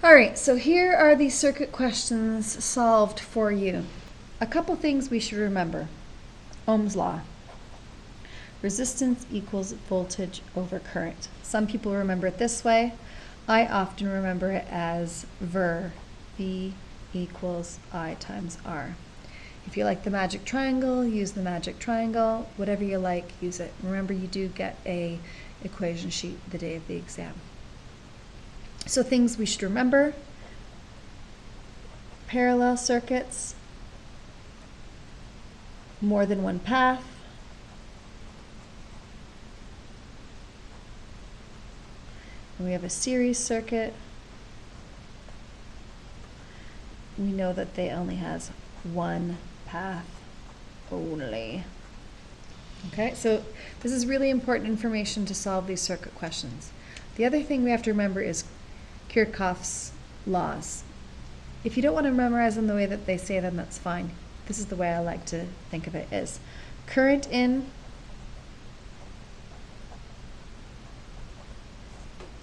All right, so here are the circuit questions solved for you. A couple things we should remember. Ohm's law. Resistance equals voltage over current. Some people remember it this way. I often remember it as VER, V equals I times R. If you like the magic triangle, use the magic triangle. Whatever you like, use it. Remember, you do get a equation sheet the day of the exam. So things we should remember: parallel circuits, more than one path, and we have a series circuit. We know that they only has one path only. Okay, so this is really important information to solve these circuit questions. The other thing we have to remember is Kirchhoff's laws. If you don't want to memorize them the way that they say them, that's fine. This is the way I like to think of it: is current in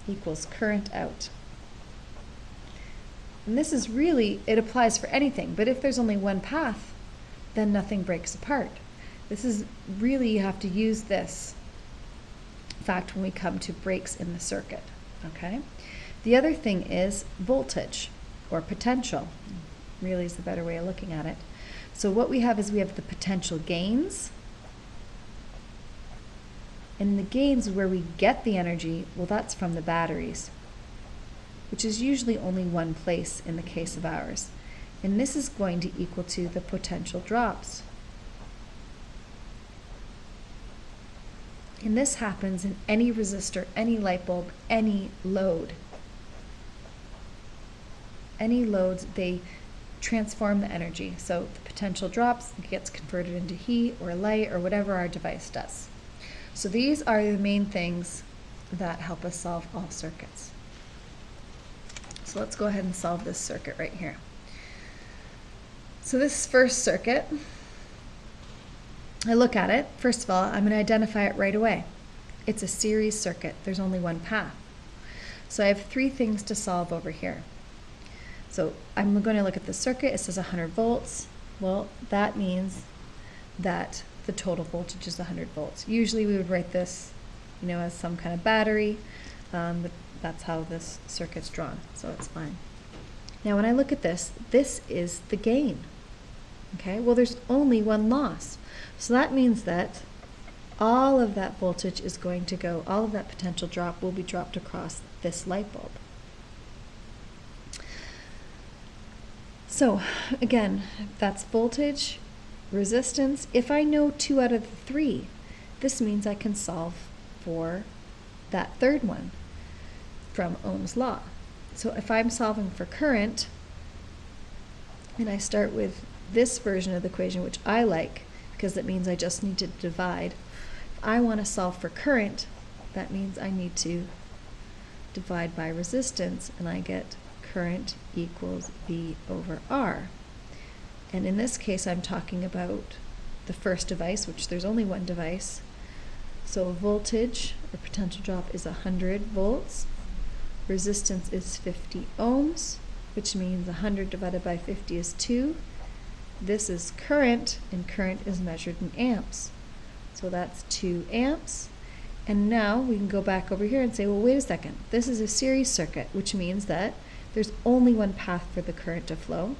equals current out. And this is really, it applies for anything, but if there's only one path, then nothing breaks apart. This is really, you have to use this fact when we come to breaks in the circuit, okay? The other thing is voltage, or potential, really is the better way of looking at it. So what we have is we have the potential gains, and the gains where we get the energy, well, that's from the batteries, which is usually only one place in the case of ours. And this is going to equal to the potential drops. And this happens in any resistor, any light bulb, any load. Any loads, they transform the energy. So the potential drops, it gets converted into heat or light or whatever our device does. So these are the main things that help us solve all circuits. So let's go ahead and solve this circuit right here. So this first circuit, I look at it. First of all, I'm going to identify it right away. It's a series circuit. There's only one path. So I have three things to solve over here. So I'm going to look at the circuit. It says 100 volts. Well, that means that the total voltage is 100 volts. Usually we would write this, as some kind of battery, but that's how this circuit's drawn, so it's fine. Now when I look at this, this is the gain. Okay, well, there's only one loss. So that means that all of that voltage is going to go, all of that potential drop will be dropped across this light bulb. So again, that's voltage, resistance. If I know 2 out of the 3, this means I can solve for that third one from Ohm's law. So if I'm solving for current, and I start with this version of the equation, which I like, because it means I just need to divide. If I want to solve for current, that means I need to divide by resistance, and I get current equals V over R. And in this case, I'm talking about the first device, which there's only one device. So voltage, or potential drop, is 100 volts. Resistance is 50 ohms, which means 100 divided by 50 is 2. This is current, and current is measured in amps. So that's 2 amps. And now we can go back over here and say, well, wait a second. This is a series circuit, which means that there's only one path for the current to flow.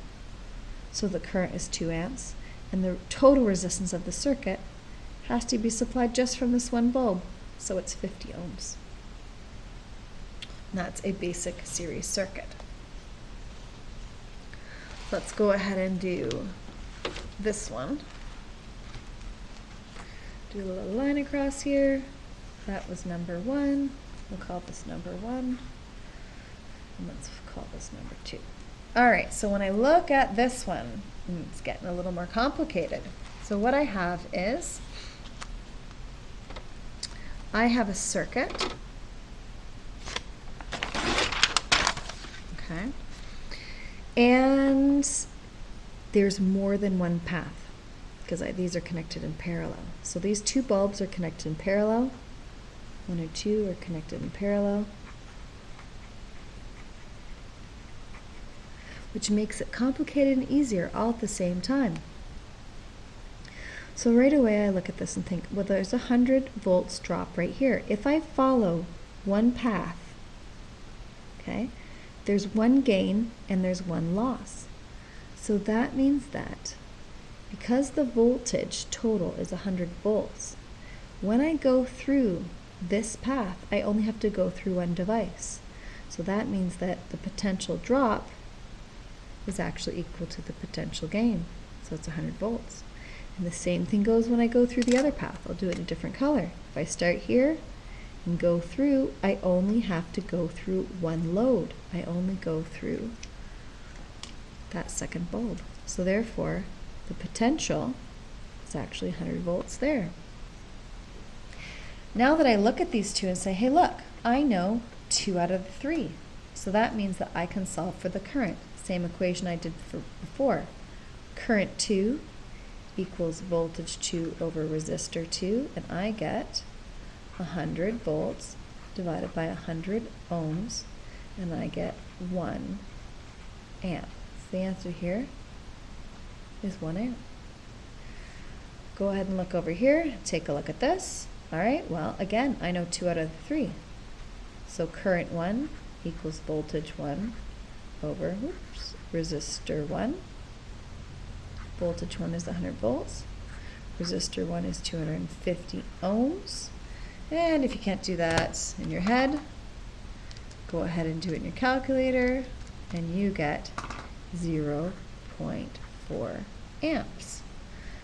So the current is 2 amps. And the total resistance of the circuit has to be supplied just from this one bulb. So it's 50 ohms. And that's a basic series circuit. Let's go ahead and do this one. Do a little line across here. That was number 1. We'll call this number 1. And let's call this number 2. All right, so when I look at this one, it's getting a little more complicated. So what I have is, I have a circuit. Okay. And there's more than one path, because these are connected in parallel. So these 2 bulbs are connected in parallel. 1 or 2 are connected in parallel. which makes it complicated and easier all at the same time. So right away I look at this and think, well, there's 100 volts drop right here. If I follow one path, okay, there's one gain and there's one loss. So that means that because the voltage total is 100 volts, when I go through this path, I only have to go through one device. So that means that the potential drop is actually equal to the potential gain. So it's 100 volts. And the same thing goes when I go through the other path. I'll do it in a different color. If I start here and go through, I only have to go through one load. I only go through that second bulb. So therefore, the potential is actually 100 volts there. Now that I look at these two and say, hey, look, I know 2 out of the 3. So that means that I can solve for the current. Same equation I did for before. Current 2 equals voltage 2 over resistor 2, and I get 100 volts divided by 100 ohms, and I get 1 amp. So the answer here is 1 amp. Go ahead and look over here, take a look at this. All right, well, again, I know 2 out of 3. So current 1 equals voltage 1 over, resistor 1. Voltage 1 is 100 volts. Resistor 1 is 250 ohms. And if you can't do that in your head, go ahead and do it in your calculator, and you get 0.4 amps.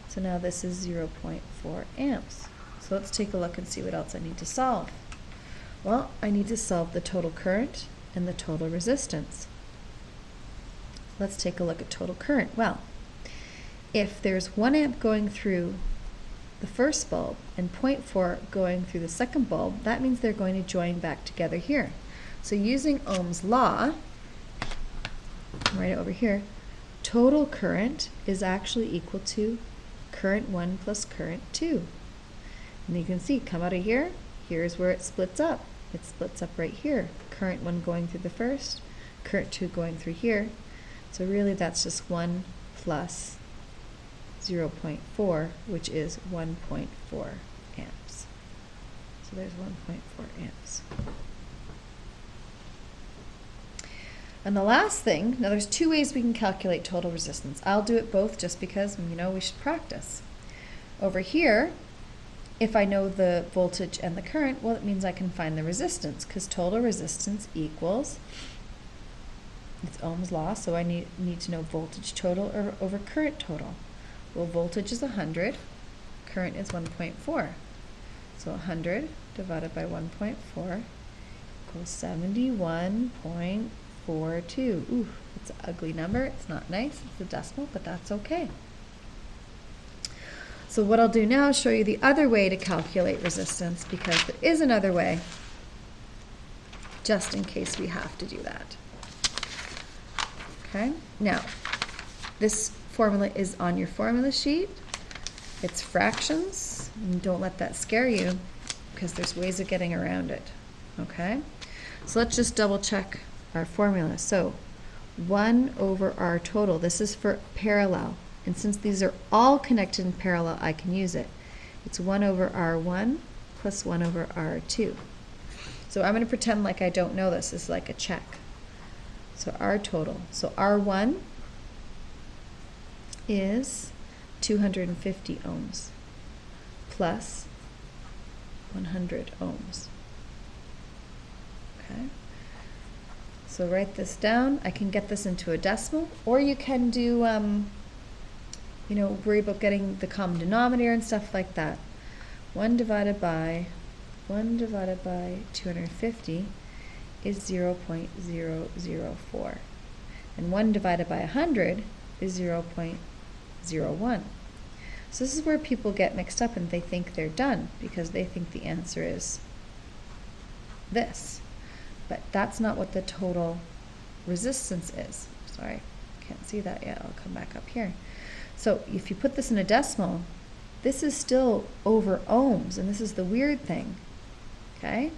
So now this is 0.4 amps. So let's take a look and see what else I need to solve. Well, I need to solve the total current and the total resistance. Let's take a look at total current. Well, if there's 1 amp going through the first bulb and 0.4 going through the second bulb, that means they're going to join back together here. So using Ohm's law, write it over here, total current is actually equal to current 1 plus current 2. And you can see, come out of here, here's where it splits up. It splits up right here. Current 1 going through the first, current 2 going through here. So really that's just 1 plus 0.4, which is 1.4 amps. So there's 1.4 amps. And the last thing, now there's 2 ways we can calculate total resistance. I'll do it both just because, you know, we should practice. Over here, if I know the voltage and the current, well, it means I can find the resistance, because total resistance equals, it's Ohm's law, so I need to know voltage total over current total. Well, voltage is 100, current is 1.4. So 100 divided by 1.4 equals 71.42. Ooh, it's an ugly number. It's not nice. It's a decimal, but that's okay. So what I'll do now is show you the other way to calculate resistance, because there is another way, just in case we have to do that. Okay, now this formula is on your formula sheet. It's fractions, and don't let that scare you, because there's ways of getting around it. Okay, so let's just double check our formula. So 1 over R total, this is for parallel, and since these are all connected in parallel, I can use it. It's 1 over R1 plus 1 over R2. So I'm going to pretend like I don't know this. This is like a check. So R total. So R1 is 250 ohms plus 100 ohms. Okay. So write this down. I can get this into a decimal, or you can do, you know, worry about getting the common denominator and stuff like that. 1 divided by 250 is 0.004. And 1 divided by 100 is 0.01. So this is where people get mixed up and they think they're done, because they think the answer is this. But that's not what the total resistance is. Sorry, can't see that yet. I'll come back up here. So if you put this in a decimal, this is still over ohms, and this is the weird thing. Okay?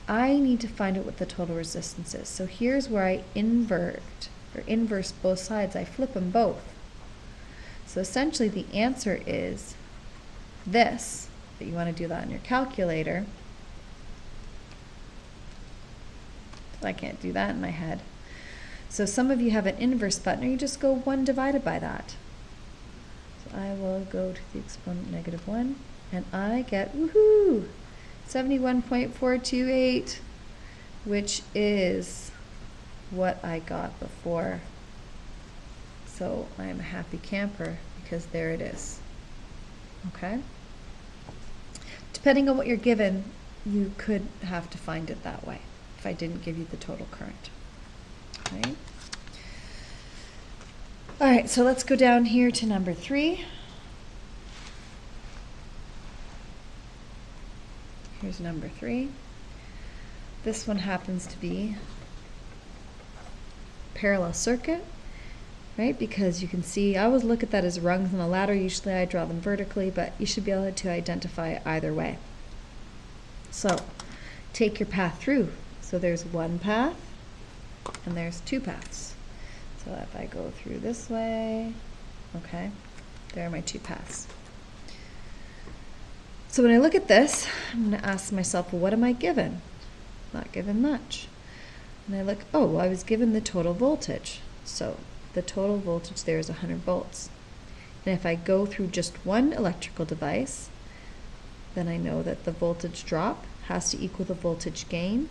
I need to find out what the total resistance is. So here's where I invert or inverse both sides. I flip them both. So essentially the answer is this, but you want to do that on your calculator. I can't do that in my head. So some of you have an inverse button, or you just go 1 divided by that. So I will go to the exponent -1, and I get, woohoo, 71.428, which is what I got before. So I'm a happy camper because there it is. Okay? Depending on what you're given, you could have to find it that way if I didn't give you the total current. Right? All right, so let's go down here to number 3. Here's number 3. This one happens to be parallel circuit, right? Because you can see, I always look at that as rungs on a ladder. Usually I draw them vertically, but you should be able to identify either way. So take your path through. So there's one path, and there's 2 paths. So if I go through this way, okay, there are my 2 paths. So when I look at this, I'm going to ask myself, well, what am I given? Not given much. And I look, oh, well, I was given the total voltage. So the total voltage there is 100 volts. And if I go through just one electrical device, then I know that the voltage drop has to equal the voltage gain.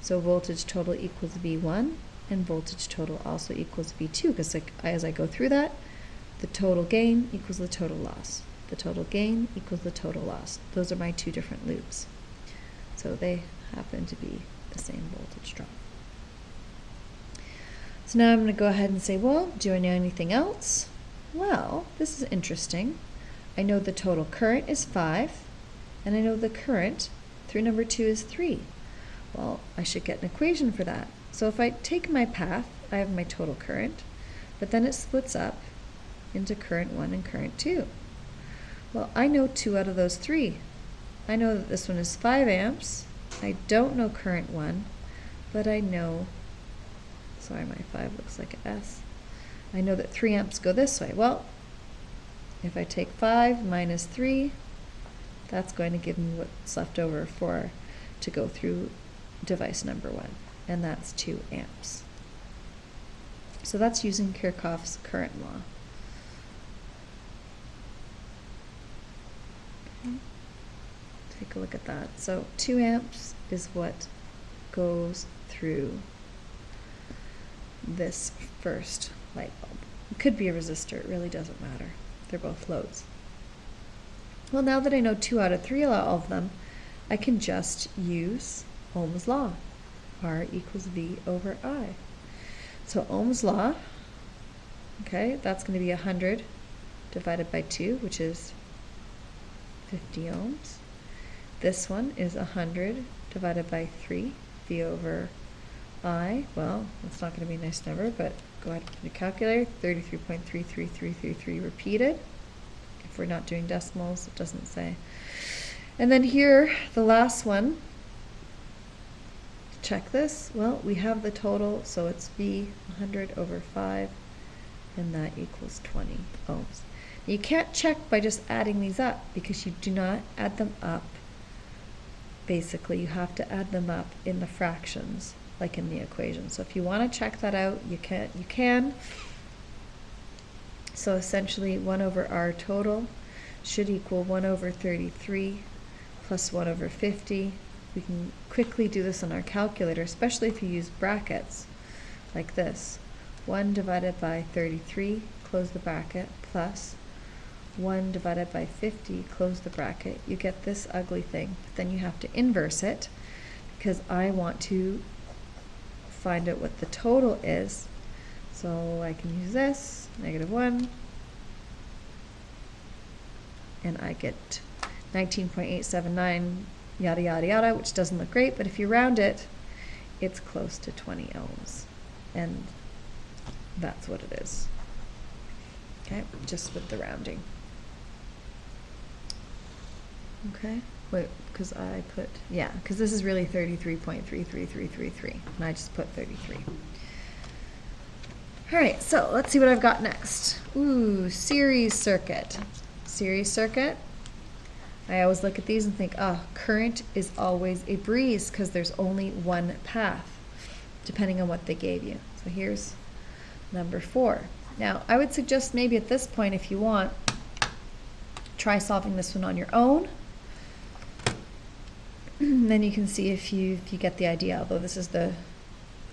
So voltage total equals V1, and voltage total also equals V2, because as I go through that, the total gain equals the total loss. The total gain equals the total loss. Those are my 2 different loops. So they happen to be the same voltage drop. So now I'm going to go ahead and say, well, do I know anything else? Well, this is interesting. I know the total current is 5, and I know the current through number 2 is 3. Well, I should get an equation for that. So if I take my path, I have my total current, but then it splits up into current 1 and current 2. Well, I know 2 out of those 3. I know that this one is 5 amps. I don't know current 1, but I know, sorry, my 5 looks like an S. I know that 3 amps go this way. Well, if I take 5 minus 3, that's going to give me what's left over to go through device number 1, and that's 2 amps. So that's using Kirchhoff's current law. Okay. Take a look at that. So 2 amps is what goes through this first light bulb. It could be a resistor, it really doesn't matter. They're both loads. Well, now that I know 2 out of 3 of them, I can just use Ohm's law. R equals V over I. So Ohm's law, okay, that's going to be 100 divided by 2, which is 50 ohms. This one is 100 divided by 3, V over I. Well, that's not going to be a nice number, but go ahead and put a calculator. 33.33333 repeated. If we're not doing decimals, it doesn't say. And then here, the last one, check this. Well, we have the total, so it's V 100 over 5, and that equals 20 ohms. You can't check by just adding these up, because you do not add them up. Basically, you have to add them up in the fractions, like in the equation. So if you want to check that out, you can. So essentially 1 over R total should equal 1 over 33 plus 1 over 50. We can quickly do this on our calculator, especially if you use brackets like this. 1 divided by 33, close the bracket, plus 1 divided by 50, close the bracket. You get this ugly thing, but then you have to inverse it, because I want to find out what the total is. So I can use this, -1, and I get 19.879, yada yada yada, which doesn't look great, but if you round it, it's close to 20 ohms, and that's what it is. Okay, just with the rounding. Okay, wait, because I put, yeah, because this is really 33.33333, and I just put 33. All right, so let's see what I've got next. Ooh, series circuit. Series circuit. I always look at these and think, oh, current is always a breeze because there's only one path, depending on what they gave you. So here's number 4. Now, I would suggest maybe at this point, if you want, try solving this one on your own. Then you can see if you get the idea, although this is a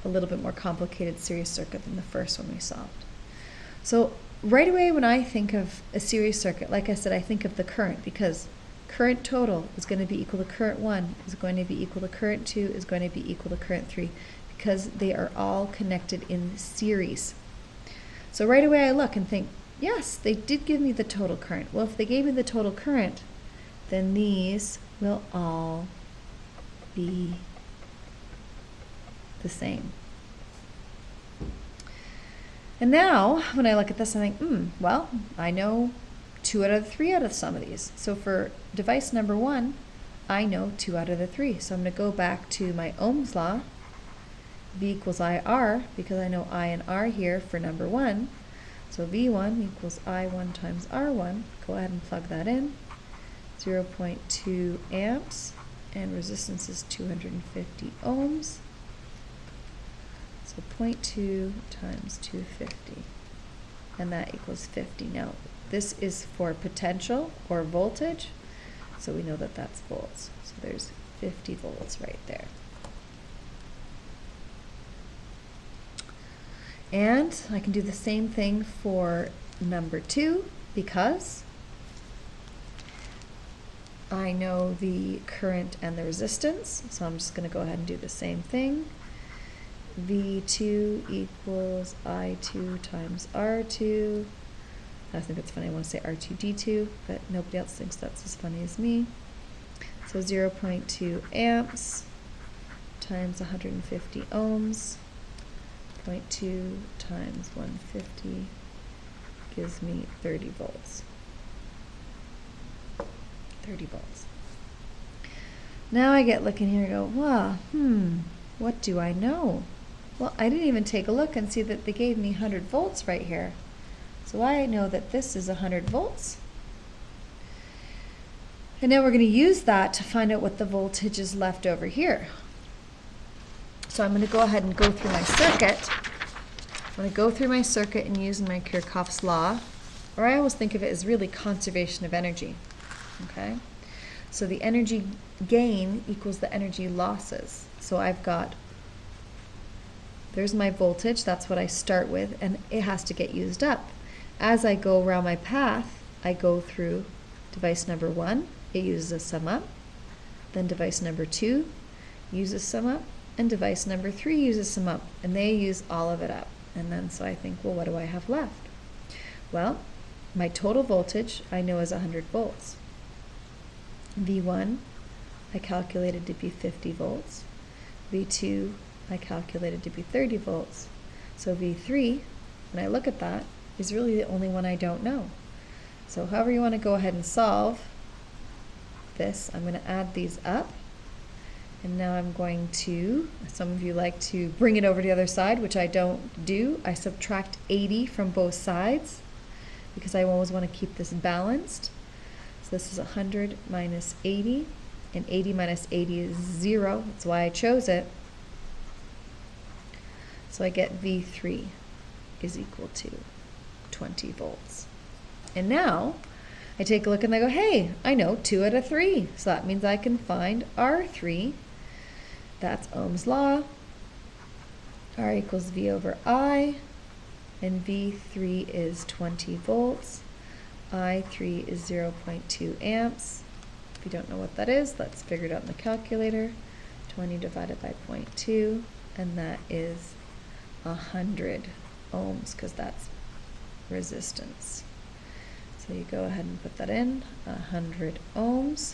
little bit more complicated series circuit than the first one we solved. So right away when I think of a series circuit, like I said, I think of the current, because current total is going to be equal to current 1, is going to be equal to current 2, is going to be equal to current 3, because they are all connected in series. So right away I look and think, yes, they did give me the total current. Well, if they gave me the total current, then these will all be the same. And now, when I look at this, I think, well, I know 2 out of the 3 out of some of these. So for device number 1, I know 2 out of the 3. So I'm going to go back to my Ohm's law, V equals IR, because I know I and R here for number 1. So V1 equals I1 times R1. Go ahead and plug that in. 0.2 amps, and resistance is 250 ohms. So 0.2 times 250, and that equals 50. Now, this is for potential or voltage, so we know that that's volts. So there's 50 volts right there. And I can do the same thing for number 2, because I know the current and the resistance, so I'm just going to go ahead and do the same thing. V2 equals I2 times R2. I think it's funny, I want to say R2D2, but nobody else thinks that's as funny as me. So 0.2 amps times 150 ohms. 0.2 times 150 gives me 30 volts. 30 volts. Now I get looking here and go, wow, what do I know? Well, I didn't even take a look and see that they gave me 100 volts right here. So I know that this is 100 volts. And now we're going to use that to find out what the voltage is left over here. So I'm going to go ahead and go through my circuit. I'm going to go through my circuit and use my Kirchhoff's law, or I always think of it as really conservation of energy. Okay? So the energy gain equals the energy losses. So I've got, there's my voltage, that's what I start with, and it has to get used up. As I go around my path, I go through device number 1, it uses a sum up. Then device number 2 uses sum up, and device number 3 uses sum up, and they use all of it up. And then so I think, well, what do I have left? Well, my total voltage I know is 100 volts. V1 I calculated to be 50 volts. V2 I calculated to be 30 volts. So V3, when I look at that, is really the only one I don't know. So however you want to go ahead and solve this, I'm going to add these up. And now I'm going to, some of you like to bring it over to the other side, which I don't do. I subtract 80 from both sides because I always want to keep this balanced. So this is 100 minus 80, and 80 minus 80 is 0. That's why I chose it. So I get V3 is equal to 20 volts. And now I take a look and I go, hey, I know 2 out of 3. So that means I can find R3. That's Ohm's law. R equals V over I. And V3 is 20 volts. I3 is 0.2 amps. If you don't know what that is, let's figure it out in the calculator. 20 divided by 0.2, and that is 100 ohms, because that's resistance. So you go ahead and put that in, 100 ohms.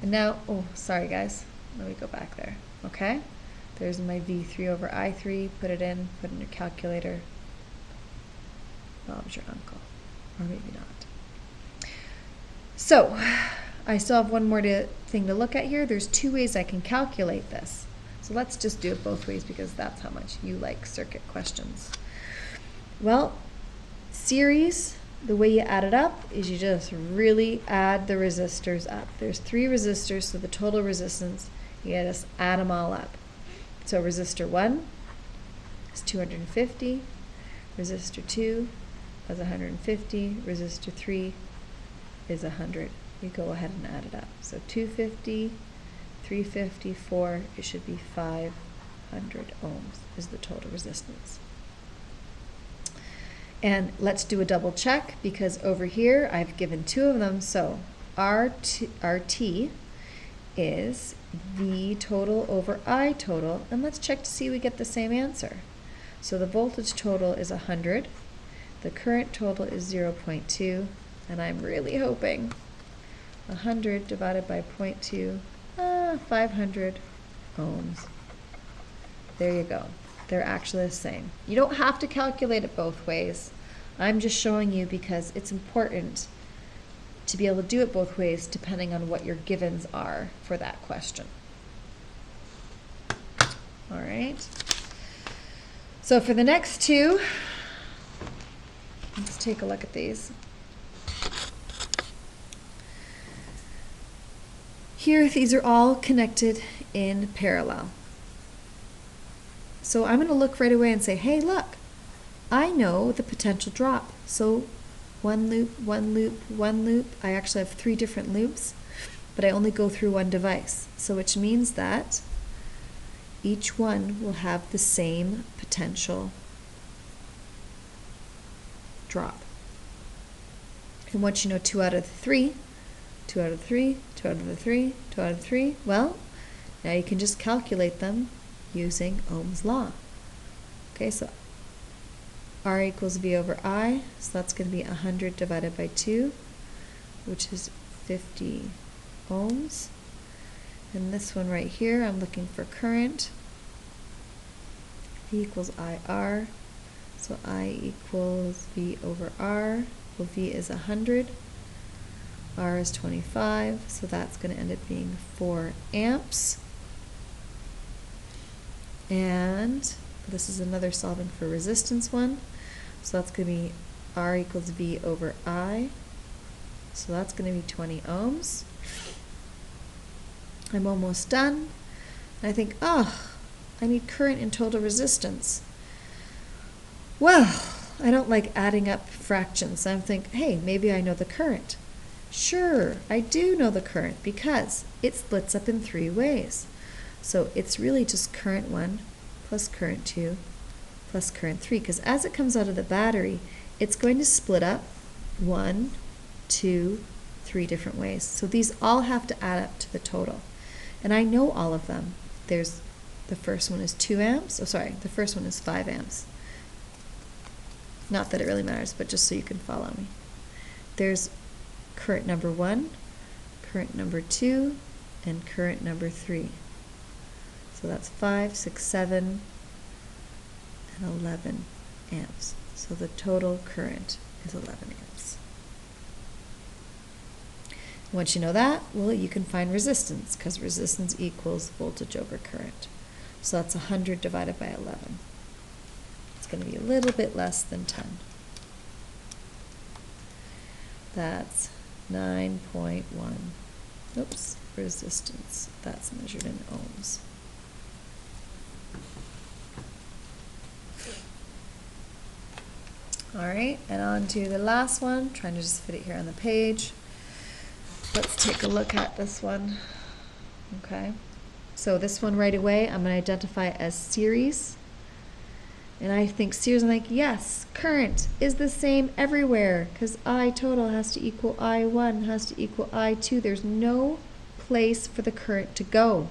And now, oh, sorry guys, let me go back there, okay? There's my V3 over I3, put it in your calculator. Bob's your uncle, or maybe not. So, I still have one more thing to look at here. There's 2 ways I can calculate this. So let's just do it both ways because that's how much you like circuit questions. Well, series, the way you add it up is you just really add the resistors up. There's 3 resistors, so the total resistance, you just add them all up. So resistor 1 is 250, resistor 2 is 150, resistor 3 is 100. You go ahead and add it up. So 250, 350, 4, it should be 500 ohms is the total resistance. And let's do a double check because over here I've given 2 of them. So RT is V total over I total. And let's check to see we get the same answer. So the voltage total is 100. The current total is 0.2. And I'm really hoping 100 divided by 0.2, 500 ohms. There you go. They're actually the same. You don't have to calculate it both ways. I'm just showing you because it's important to be able to do it both ways depending on what your givens are for that question. All right. So for the next 2, let's take a look at these. Here, these are all connected in parallel. So I'm going to look right away and say, hey, look, I know the potential drop. So 1 loop, 1 loop, 1 loop. I actually have 3 different loops, but I only go through one device. So which means that each one will have the same potential drop. And once you know 2 out of the 3, 2 out of 3, 2 out of the 3, 2 out of 3, well, now you can just calculate them using Ohm's law. Okay, so R equals V over I, so that's going to be 100 divided by 2, which is 50 ohms. And this one right here, I'm looking for current. V equals IR, so I equals V over R. Well, V is 100, R is 25, so that's going to end up being 4 amps. And this is another solving for resistance one. So that's going to be R equals V over I. So that's going to be 20 ohms. I'm almost done. And I think, oh, I need current and total resistance. Well, I don't like adding up fractions. So I'm thinking, hey, maybe I know the current. Sure, I do know the current because it splits up in 3 ways. So it's really just current 1 plus current 2 plus current 3, because as it comes out of the battery, it's going to split up 1, 2, 3 different ways. So these all have to add up to the total. And I know all of them. There's the first one is 2 amps. Oh, sorry, the first one is 5 amps. Not that it really matters, but just so you can follow me. There's current number 1, current number 2, and current number 3. So that's 5, 6, 7, and 11 amps. So the total current is 11 amps. Once you know that, well, you can find resistance, because resistance equals voltage over current. So that's 100 divided by 11. It's going to be a little bit less than 10. That's 9.1. Oops, resistance. That's measured in ohms. All right, and on to the last one. Trying to just fit it here on the page. Let's take a look at this one. Okay, so this one right away, I'm going to identify as series. And I think series, I'm like, yes, current is the same everywhere, because I total has to equal I1, has to equal I2. There's no place for the current to go.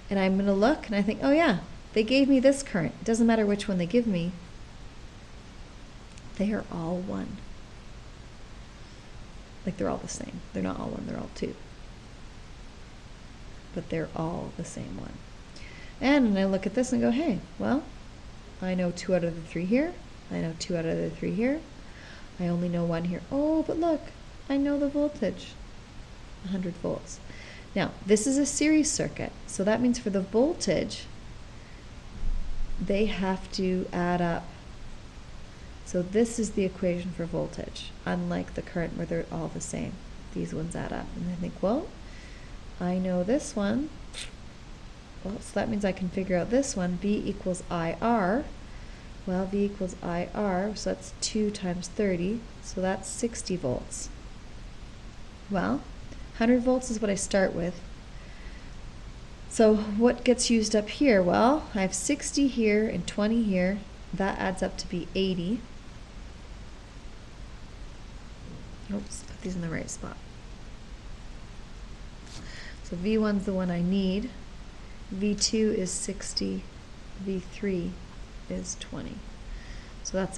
And I'm going to look, and I think, oh yeah, they gave me this current. It doesn't matter which one they give me. They are all 1. Like they're all the same. They're not all 1, they're all 2. But they're all the same one. And I look at this and go, hey, well, I know 2 out of the 3 here. I know 2 out of the 3 here. I only know 1 here. Oh, but look, I know the voltage, 100 volts. Now, this is a series circuit, so that means for the voltage, they have to add up. So this is the equation for voltage, unlike the current where they're all the same. These ones add up. And I think, well, I know this one. Well, so that means I can figure out this one, V equals IR. Well, V equals IR, so that's 2 times 30, so that's 60 volts. Well, 100 volts is what I start with. So what gets used up here? Well, I have 60 here and 20 here. That adds up to be 80. Oops, put these in the right spot. So V1's the one I need. V2 is 60. V3 is 20. So that's